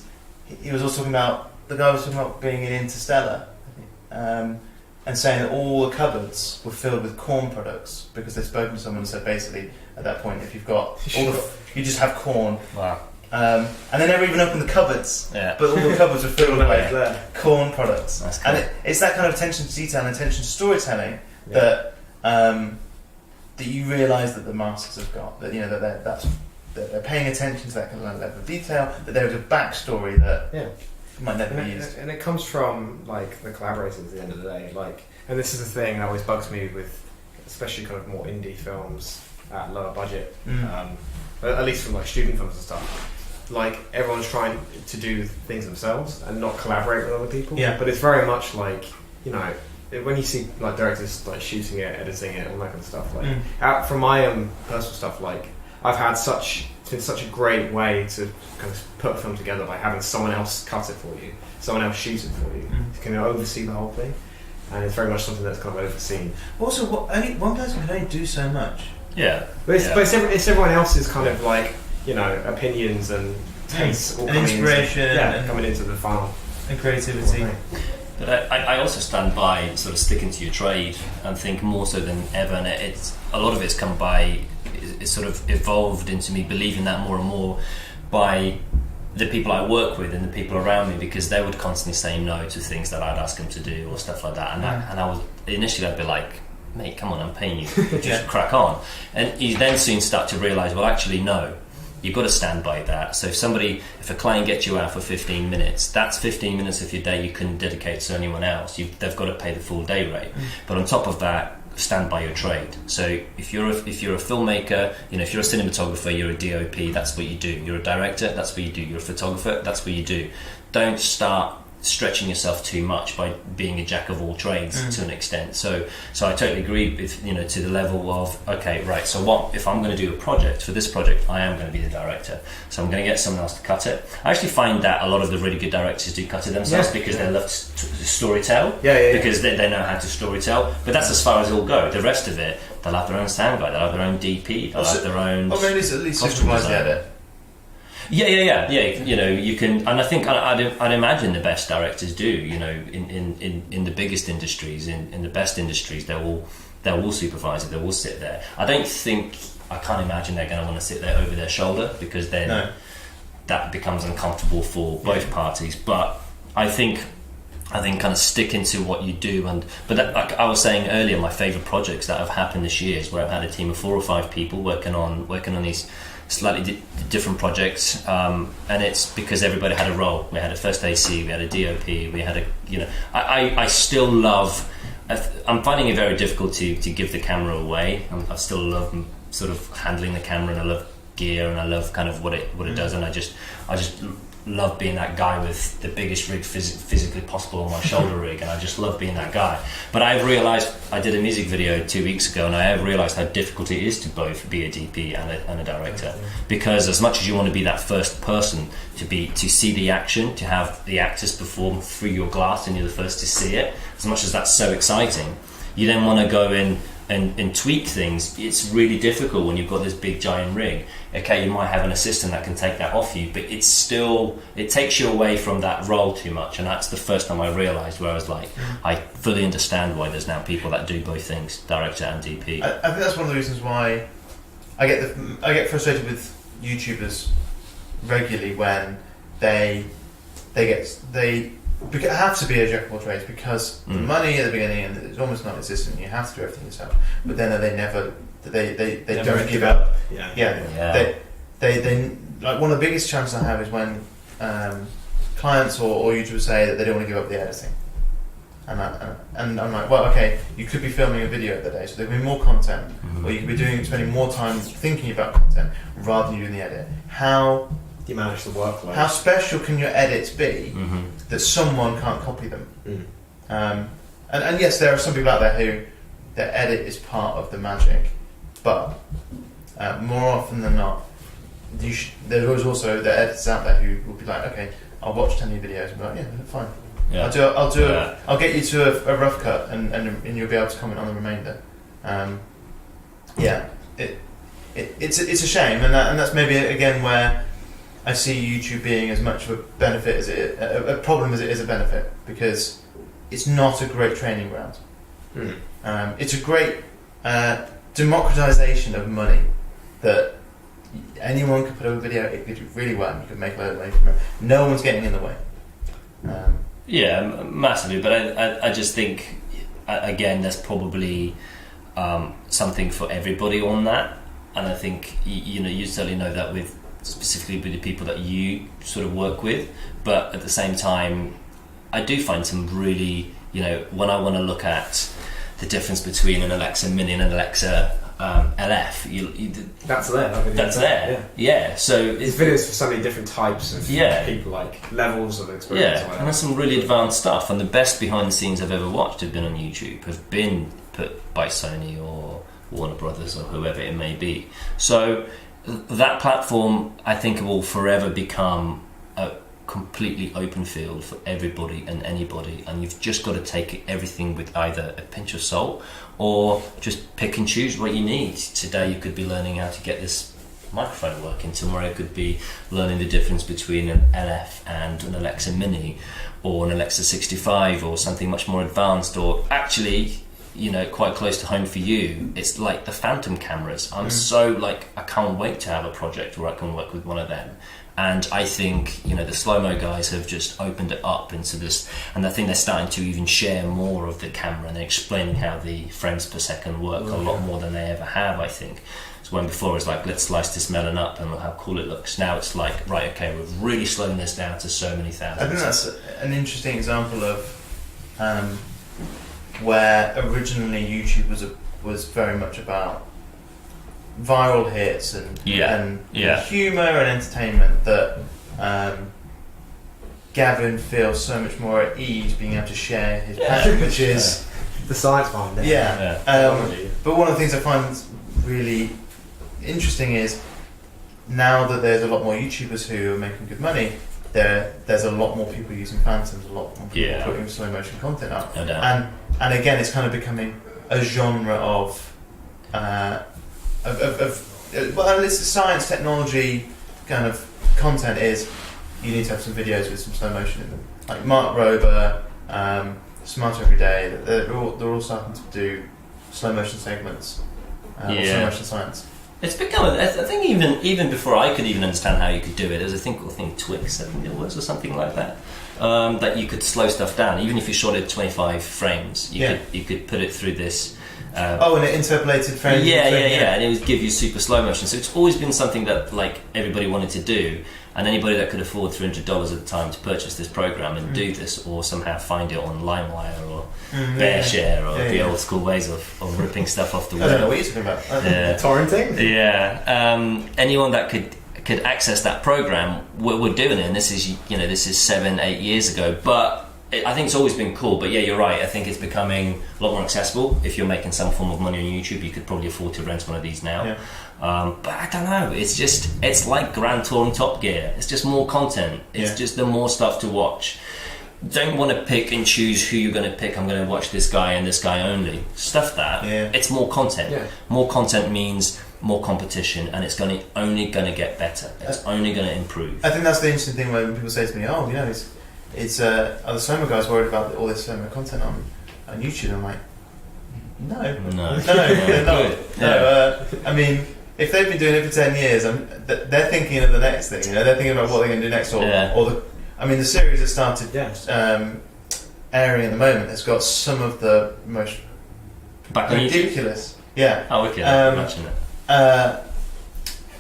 he was also talking about, the guy was talking about being in Interstellar, and saying that all the cupboards were filled with corn products because they'd spoken to someone and said basically at that point, if you've got you just have corn And they never even opened the cupboards, Yeah. but all the cupboards were filled with there. corn products. That's cool. And it's that kind of attention to detail and attention to storytelling that you realise that the masks have got. That that they're paying attention to that kind of level of detail. That there is a backstory that might never be used. And it comes from like the collaborators at the end of the day. Like, and this is the thing that always bugs me with, especially kind of more indie films at lower budget. At least from like student films and stuff. Like everyone's trying to do things themselves and not collaborate with other people. Yeah. But it's very much like, when you see like directors like shooting it, editing it, all that kind of stuff. Like from my own personal stuff, like it's been such a great way to kind of put a film together by having someone else cut it for you, someone else shoot it for you, to kind of oversee the whole thing. And it's very much something that's kind of overseen. Also, only one person can only do so much. Yeah. But it's everyone else's kind of like, opinions and tastes all and inspiration coming into the final. And creativity. But I also stand by sort of sticking to your trade and think more so than ever, and a lot of it's come by, it's sort of evolved into me believing that more and more by the people I work with and the people around me, because they would constantly say no to things that I'd ask them to do or stuff like that, and I was initially I'd be like, mate, come on, I'm paying you, just crack on. And you then soon start to realise, well, actually, no, you've got to stand by that. So if a client gets you out for 15 minutes, that's 15 minutes of your day you couldn't dedicate to anyone else. They've got to pay the full day rate. But on top of that, stand by your trade. So if you're a filmmaker, if you're a cinematographer, you're a DOP, that's what you do. You're a director, that's what you do. You're a photographer, that's what you do. Don't start stretching yourself too much by being a jack of all trades to an extent. So I totally agree with, to the level of, okay, right, so what if I'm going to do a project? For this project, I am going to be the director, so I'm going to get someone else to cut it. I actually find that a lot of the really good directors do cut it themselves because they love to storytell, because they know how to storytell, but that's as far as it'll go. The rest of it, they'll have their own sound guy, they'll have their own DP, they'll have their own at least supervise the edit. Yeah. You can, and I think I'd imagine the best directors do. In the biggest industries, in the best industries, they will supervise it. They will sit there. I can't imagine they're going to want to sit there over their shoulder, because then that becomes uncomfortable for both parties. But I think kind of sticking to what you do, like I was saying earlier, my favourite projects that have happened this year is where I've had a team of 4 or 5 people working on these slightly different projects, and it's because everybody had a role. We had a first AC, we had a DOP, we had I still love, I'm finding it very difficult to give the camera away. I still love sort of handling the camera, and I love gear, and I love kind of what it does, and I just love being that guy with the biggest rig physically possible on my shoulder rig, and I just love being that guy. But I've realised, I did a music video 2 weeks ago, and I have realised how difficult it is to both be a DP and a director, because as much as you want to be that first person to see the action, to have the actors perform through your glass and you're the first to see it, as much as that's so exciting, you then want to go in and tweak things. It's really difficult when you've got this big giant rig. Okay, you might have an assistant that can take that off you, but it takes you away from that role too much. And that's the first time I realised, where I was like, I fully understand why there's now people that do both things, director and DP. I think that's one of the reasons why I get frustrated with YouTubers regularly when they have to be a jack of all trades, because the money at the beginning and it's almost non-existent. You have to do everything yourself, but then they don't give up. They like, one of the biggest challenges I have is when clients or YouTubers say that they don't want to give up the editing, and I'm like, well, okay, you could be filming a video the day, so there'll be more content, or you could be spending more time thinking about content rather than doing the edit. How you manage the workload? How special can your edits be that someone can't copy them? And yes, there are some people out there who their edit is part of the magic, but more often than not, there's also the editors out there who will be like, okay, I'll watch 10 of your videos and be like, yeah, fine. Yeah. I'll get you to a rough cut, and you'll be able to comment on the remainder. It's a shame, and that's maybe again where I see YouTube being as much of a benefit as a problem as it is a benefit, because it's not a great training ground. It's a great democratization of money that anyone could put up a video, it could do really well, and you could make a load of money from it. No one's getting in the way. Yeah, massively. But I just think, again, there's probably something for everybody on that. And I think, you certainly know that specifically with the people that you sort of work with. But at the same time, I do find some really, when I want to look at the difference between an Alexa Mini and an Alexa LF, that's there. That's there. Yeah. So it's videos for so many different types of people, like levels of experience. Yeah, and there's some really advanced stuff. And the best behind the scenes I've ever watched have been on YouTube, have been put by Sony or Warner Brothers or whoever it may be. So that platform, I think, will forever become a completely open field for everybody and anybody, and you've just got to take everything with either a pinch of salt or just pick and choose what you need. Today you could be learning how to get this microphone working, tomorrow it could be learning the difference between an LF and an Alexa Mini or an Alexa 65 or something much more advanced, or actually quite close to home for you, it's like the Phantom cameras. I'm I can't wait to have a project where I can work with one of them. And I think, the slow-mo guys have just opened it up into this, and I think they're starting to even share more of the camera, and they're explaining how the frames per second work a lot more than they ever have, I think. So when before it was like, let's slice this melon up and look how cool it looks. Now it's like, right, okay, we've really slowed this down to so many thousands. I think that's an interesting example of where originally YouTube was very much about viral hits and humour and entertainment, that Gavin feels so much more at ease being able to share his passion, which is the science behind it. But one of the things I find really interesting is now that there's a lot more YouTubers who are making good money, there's a lot more people using Phantoms, a lot more people putting slow motion content up, no doubt. And again, it's kind of becoming a genre of well, it's science, technology kind of content. Is you need to have some videos with some slow motion in them. Like Mark Rober, Smarter Every Day, they're all starting to do slow motion segments, slow motion science. It's become, I think, even before I could even understand how you could do it, there's a thing called Twix, I think it was, or something like that, that you could slow stuff down. Even if you shot it at 25 frames, you could put it through this. And it interpolated frames. And it would give you super slow motion. So it's always been something that everybody wanted to do, and anybody that could afford $300 at the time to purchase this program and do this, or somehow find it on LimeWire or BearShare or the old school ways of ripping stuff off the web. I don't know what you're talking about. Torrenting? Yeah. Anyone that could access that program, we're doing it, and this is 7-8 years ago, but I think it's always been cool. But you're right, I think it's becoming a lot more accessible. If you're making some form of money on YouTube, you could probably afford to rent one of these now. But I don't know, it's like Grand Tour and Top Gear. It's just more content. It's just the more stuff to watch. Don't want to pick and choose who you're going to pick. I'm going to watch this guy and this guy only. Stuff that. It's more content. More content means more competition, and it's only going to get better. It's only going to improve. I think that's the interesting thing when people say to me, "Oh, it's are the slow-mo guys worried about all this slow-mo content on YouTube?" I'm like, no, they're not. No, I mean, if they've been doing it for 10 years, they're thinking of the next thing. They're thinking about what they're going to do next, or the series that started airing at the moment has got some of the most ridiculous,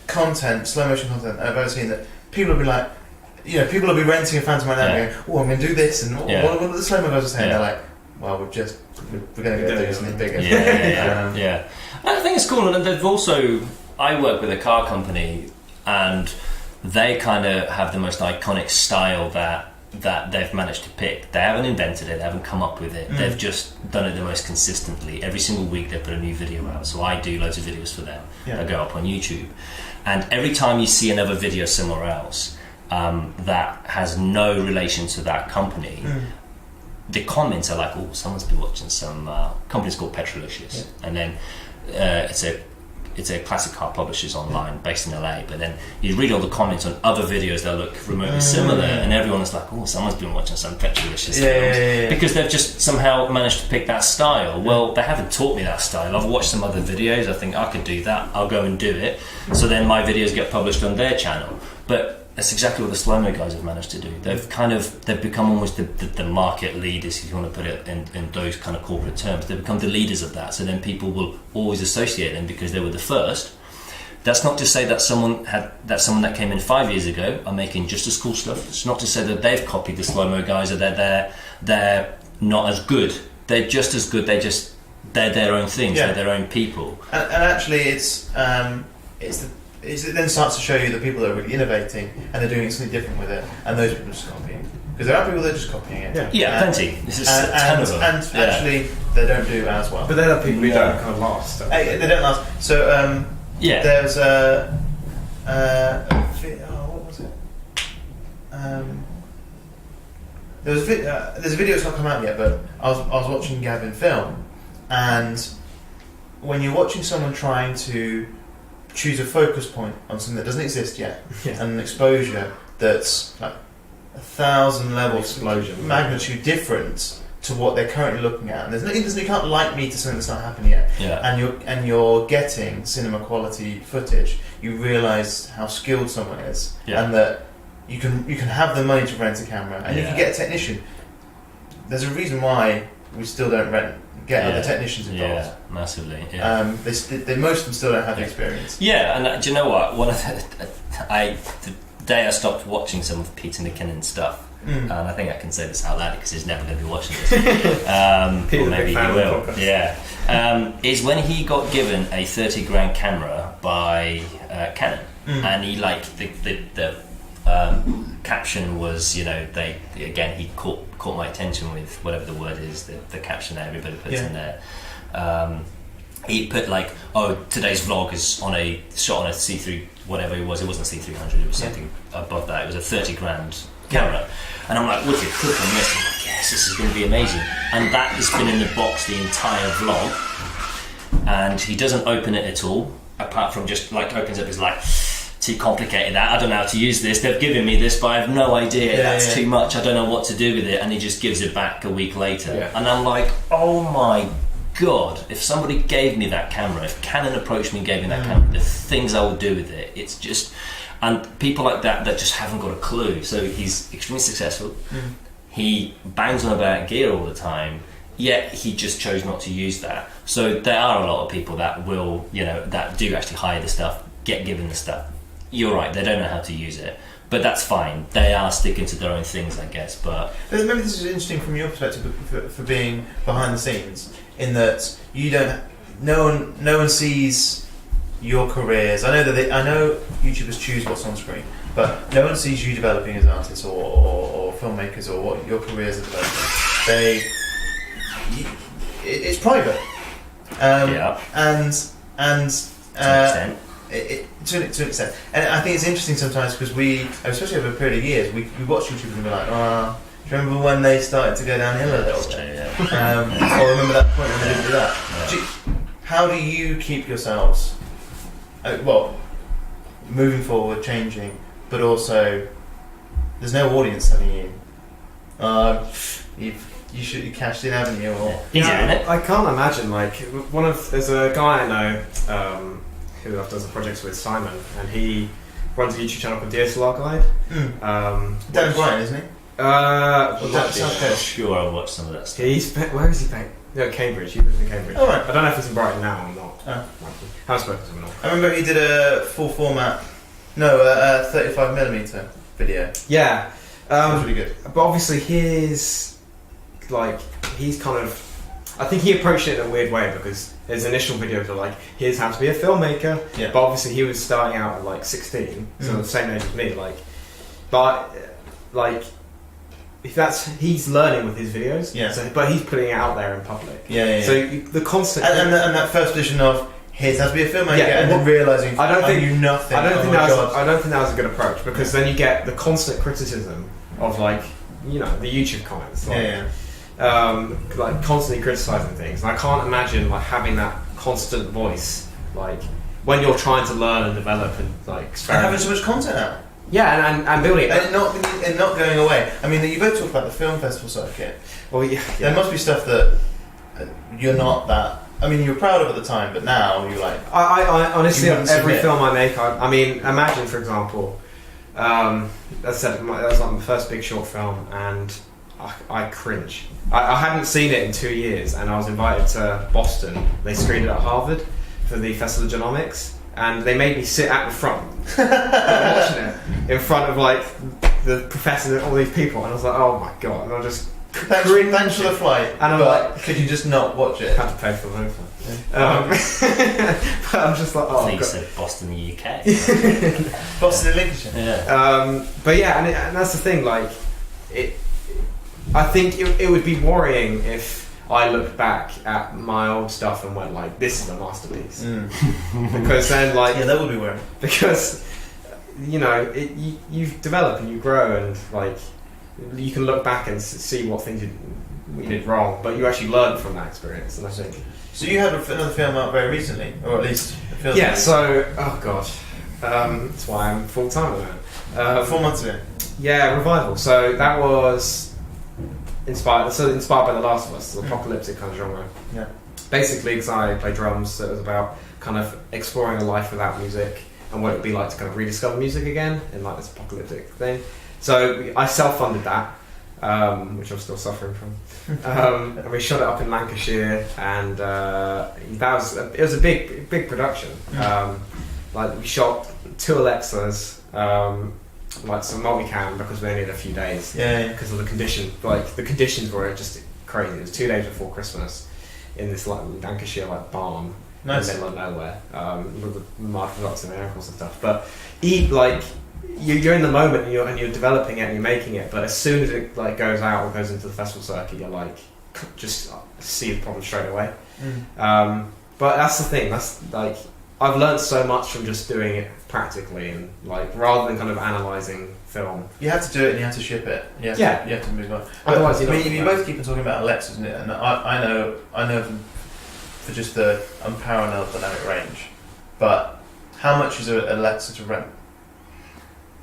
content, slow motion content I've ever seen. That people will be like, people will be renting a Phantom right now and going, "Oh, I'm going to do this," and what are the slow mo guys are saying? They're like, "Well, we're going to go do something bigger." I think it's cool, and they've also. I work with a car company, and they kind of have the most iconic style that they've managed to pick. They haven't invented it, they haven't come up with it. They've just done it the most consistently. Every single week they put a new video out. So I do loads of videos for them that go up on YouTube. And every time you see another video somewhere else that has no relation to that company, the comments are like, "Oh, someone's been watching some company's called Petrolicious," and then it's it's a classic car publishers online based in LA, but then you read all the comments on other videos that look remotely similar, and everyone is like, oh, someone's been watching some Petrolicious films, because they've just somehow managed to pick that style. Well, they haven't taught me that style. I've watched some other videos, I think I could do that, I'll go and do it, so then my videos get published on their channel. But that's exactly what the slow-mo guys have managed to do. They've become almost the market leaders, if you want to put it in those kind of corporate terms. They've become the leaders of that, so then people will always associate them because they were the first. That's not to say that someone that came in 5 years ago are making just as cool stuff. It's not to say that they've copied the slow-mo guys, or that they're not as good. They're just as good. They're their own things. They're their own people. And actually, it then starts to show you the people that are really innovating and they're doing something different with it, and those people are just copying. Because there are people that are just copying it. Yeah, plenty. This is a ton of them. And actually, they don't do as well. But they're the people who don't kind of last. They don't last. So, there's what was it? There's a video that's not come out yet, but I was watching Gavin film, and when you're watching someone trying to choose a focus point on something that doesn't exist yet, and an exposure that's like 1,000 levels magnitude different to what they're currently looking at, and you can't light me to something that's not happened yet, and you're getting cinema quality footage. You realise how skilled someone is, and that you can have the money to rent a camera, and you can get a technician. There's a reason why we still don't get other technicians involved. Yeah, massively. They most of them still don't have the experience. Yeah, and do you know what? The day I stopped watching some of Peter Mckinnon stuff, and I think I can say this out loud because he's never going to be watching this, or maybe he will. Is when he got given a 30 grand camera by Canon, and he the caption was, he caught my attention with whatever the word is, the caption that everybody puts in there. He put today's vlog is shot on a C3, whatever it wasn't C300, it was something above that. It was a 30 grand camera, and I'm like, wicked, click on this. I'm like, yes, this is going to be amazing. And that has been in the box the entire vlog, and he doesn't open it at all, apart from just opens up his too complicated, that I don't know how to use this, they've given me this but I have no idea, that's too much, I don't know what to do with it, and he just gives it back a week later, and I'm like, oh my god, if somebody gave me that camera, if Canon approached me and gave me that camera, the things I would do with it, it's just, and people like that just haven't got a clue. So he's extremely successful, he bangs on about gear all the time, yet he just chose not to use that. So there are a lot of people that will, that do actually hire the stuff, get given the stuff. You're right, they don't know how to use it, but that's fine. They are sticking to their own things, I guess. But maybe this is interesting from your perspective for being behind the scenes, in that no one sees your careers. I know YouTubers choose what's on screen, but no one sees you developing as artists or filmmakers, or what your careers are developing. It's private, to an extent, and I think it's interesting sometimes because we, especially over a period of years, we watch YouTubers and we're like, do you remember when they started to go downhill a little bit? Or remember that point when they didn't do that? How do you keep yourselves, moving forward, changing, but also there's no audience telling you, you cashed in, haven't you? Or I can't imagine there's a guy I know who does the projects with, Simon, and he runs a YouTube channel called DSLR Guide. Dan Brian, isn't he? Sure, I'll watch some of that stuff. Where is he based? No, Cambridge. He lives in Cambridge. Oh, right. I don't know if he's in Brighton now or not. Haven't spoken to him at all. I remember he did a full format, 35mm video. Yeah, it was really good. But obviously he's kind of, I think he approached it in a weird way, because his initial videos are here's how to be a filmmaker, but obviously he was starting out at 16, so the same age as me, he's learning with his videos, but he's putting it out there in public. So the constant and that first vision of here's how to be a filmmaker, and then realising I knew nothing. I don't think that was a good approach, because then you get the constant criticism of the YouTube comments, constantly criticising things, and I can't imagine having that constant voice when you're trying to learn and develop and like And experiment. having so much content out. Yeah, and building it. And not going away. I mean, you both talk about the film festival circuit. Well, yeah. There must be stuff that you're not that. I mean, you were proud of at the time, but now you're like. I honestly, You wouldn't every submit. film I make, I mean, imagine for example, as I said, that was like my first big short film, and I cringe. I hadn't seen it in 2 years, and I was invited to Boston. They screened it at Harvard for the Festival of Genomics, and they made me sit at the front watching it in front of like the professor and all these people, and I was like, oh my god, and I just Thanks for the flight. And I'm but like, could you just not watch it? had to pay for the room. But I'm just like, I oh think you god. said Boston, the UK. Boston and Lincolnshire. Yeah. But yeah, and that's the thing. Like, I think it would be worrying if I looked back at my old stuff and went like, "This is a masterpiece," because then like, Yeah, that would be weird. because you know, you develop and you grow, and like you can look back and see what things you did wrong, but you actually learn from that experience. And I think So you had another film out very recently, or at least a film. yeah. So oh god, that's why I'm full time at that. 4 months ago. Yeah, Revival. So that was inspired by The Last of Us, the apocalyptic kind of genre. Yeah. Basically, because I play drums, so it was about kind of exploring a life without music and what it would be like to kind of rediscover music again in like this apocalyptic thing. So I self-funded that, which I'm still suffering from. And we shot it up in Lancashire, and it was a big production. Like we shot 2 Alexas. Like some multicam because we only had a few days. Yeah. Because of the condition, like the conditions were just crazy. It was 2 days before Christmas in this like Lancashire like barn Nice. in the middle of nowhere, with the mud rocks and miracles and stuff. But like you're in the moment and you're developing it and you're making it. But as soon as it like goes out or goes into the festival circuit, you're like just see the problem straight away. But that's the thing. That's like I've learned so much from just doing it practically and like rather than kind of analysing film. You have to do it and you have to ship it. You have to move on. Otherwise, I mean, you both keep on talking about Alexas, isn't it? And I know them for just the unparalleled dynamic range. But how much is an Alexa to rent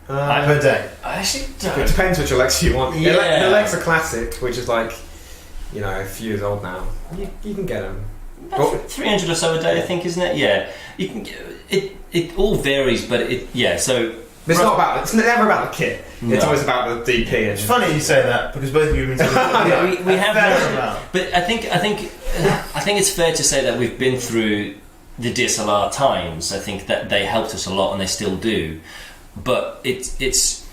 per day? I actually It don't. depends which Alexa you want. Yeah. The Alexa Classic, which is like, you know, a few years old now, you can get them. About 300 or so a day, I think, isn't it? Yeah. You can. It all varies, but So It's not about. It's never about the kit. No. It's always about the DP. And It's funny you say that because both of you have been talking about Yeah, we have fair mentioned- amount. But I think it's fair to say that we've been through the DSLR times. I think that they helped us a lot, and they still do. But it's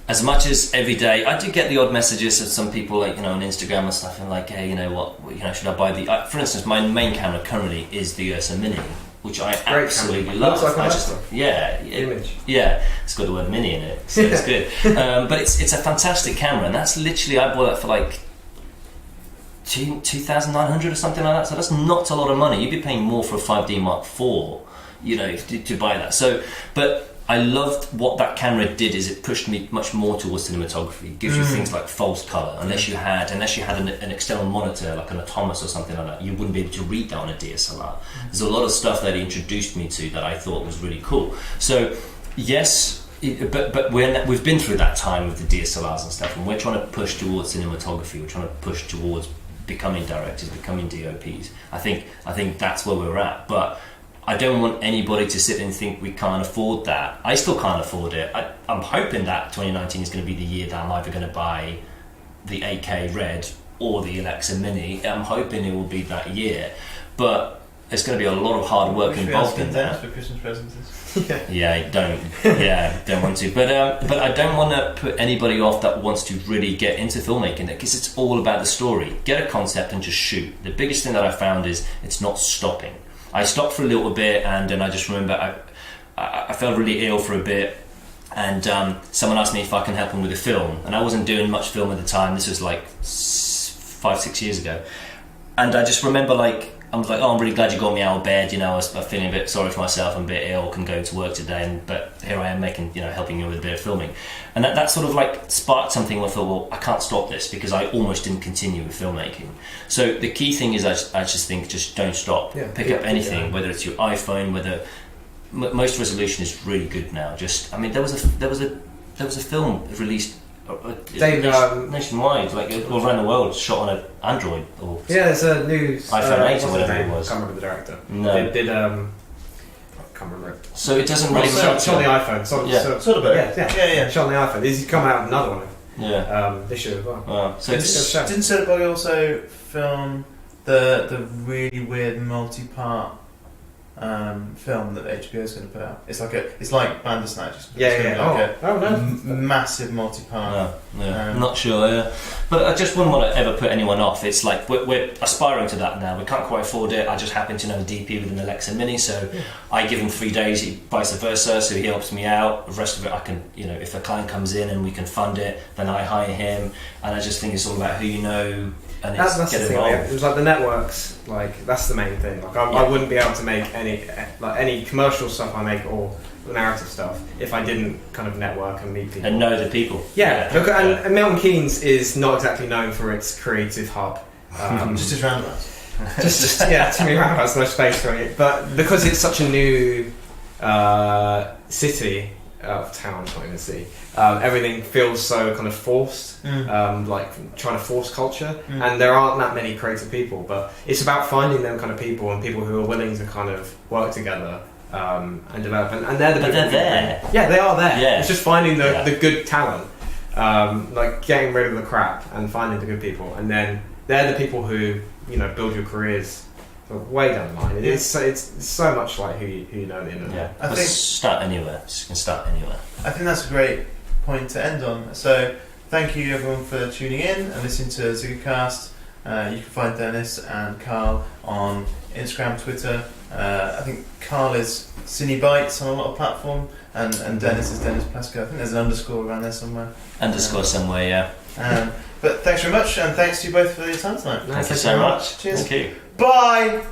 as much as every day I do get the odd messages of some people, like, you know, on Instagram and stuff, and like, hey, you know what, should I buy the? For instance, my main camera currently is the Ursa Mini, which I Great absolutely camera. love. Looks like a I just, laptop. Image. Yeah, it's got the word mini in it, so it's good. But it's a fantastic camera, and that's literally I bought it for like 2,900 or something like that. So that's not a lot of money. You'd be paying more for a 5D Mark IV, you know, to buy that. So, but I loved what that camera did. Is it pushed me much more towards cinematography. It gives you things like false color. Unless you had an external monitor like an Atomus or something like that, you wouldn't be able to read that on a DSLR. There's a lot of stuff that it introduced me to that I thought was really cool. So yes, but we've been through that time with the DSLRs and stuff, and we're trying to push towards cinematography. We're trying to push towards becoming directors, becoming DOPs. I think that's where we're at. But I don't want anybody to sit and think we can't afford that. I still can't afford it. I'm hoping that 2019 is going to be the year that I'm either going to buy the 8K Red or the Alexa Mini. I'm hoping it will be that year. But there's going to be a lot of hard work involved in that. For Christmas presents. Don't want to. But I don't want to put anybody off that wants to really get into filmmaking, because it's all about the story. Get a concept and just shoot. The biggest thing that I found is it's not stopping. I stopped for a little bit, and then I just remember I felt really ill for a bit, and someone asked me if I can help them with a film, and I wasn't doing much film at the time. This was like 5-6 years ago, and I just remember I was like, oh, I'm really glad you got me out of bed. You know, I was feeling a bit sorry for myself. I'm a bit ill, couldn't go to work today, but here I am helping you with a bit of filming, and that sort of like sparked something. Where I thought, well, I can't stop this, because I almost didn't continue with filmmaking. So the key thing is, I just think, just don't stop. Yeah, Pick up anything, whether it's your iPhone, whether most resolution is really good now. Just, I mean, there was a film released nationwide, like all around the world, shot on an Android or there's a new iPhone 8 or whatever it was. I can't remember the director. No, They did I can't remember it. so it doesn't really Shot on the iPhone. Sort of both. Yeah. Shot on the iPhone. He's come out with another one. Yeah. This year as well. So it's Didn't Soderbergh also film the really weird multi-part film that HBO is going to put out? It's like Bandersnatch. Massive multi-part. I'm not sure. But I just wouldn't want to ever put anyone off. It's like we're aspiring to that now. We can't quite afford it. I just happen to know a DP with an Alexa Mini, so I give him 3 days. He vice versa. So he helps me out. The rest of it, I can, if a client comes in and we can fund it, then I hire him. And I just think it's all about who you know. And that's get the thing. involved. It was like the networks. Like that's the main thing. Like I wouldn't be able to make any commercial stuff I make or narrative stuff if I didn't kind of network and meet people and know the people. Look, and Milton Keynes is not exactly known for its creative hub. Just as roundabouts. Too many roundabouts, no space for it. But because it's such a new city, town, not even city, everything feels so kind of forced, like trying to force culture, and there aren't that many creative people, but it's about finding them kind of people and people who are willing to kind of work together and develop, and they're the people. But they're there. Yeah, they are there. Yeah. It's just finding the good talent, like getting rid of the crap and finding the good people, and then they're the people who build your careers way down the line. It's so much like who you know on the internet. I think start anywhere. You can start anywhere. I think that's a great point to end on. So thank you everyone for tuning in and listening to Ziggurcast. You can find Denis and Carl on Instagram, Twitter. I think Carl is Cinebites on a lot of platforms, and Denis is Denis Plesca. I think there's an underscore around there somewhere. Underscore somewhere, yeah. But thanks very much, and thanks to you both for your time tonight. Thank you so much. Cheers. Thank you. Bye!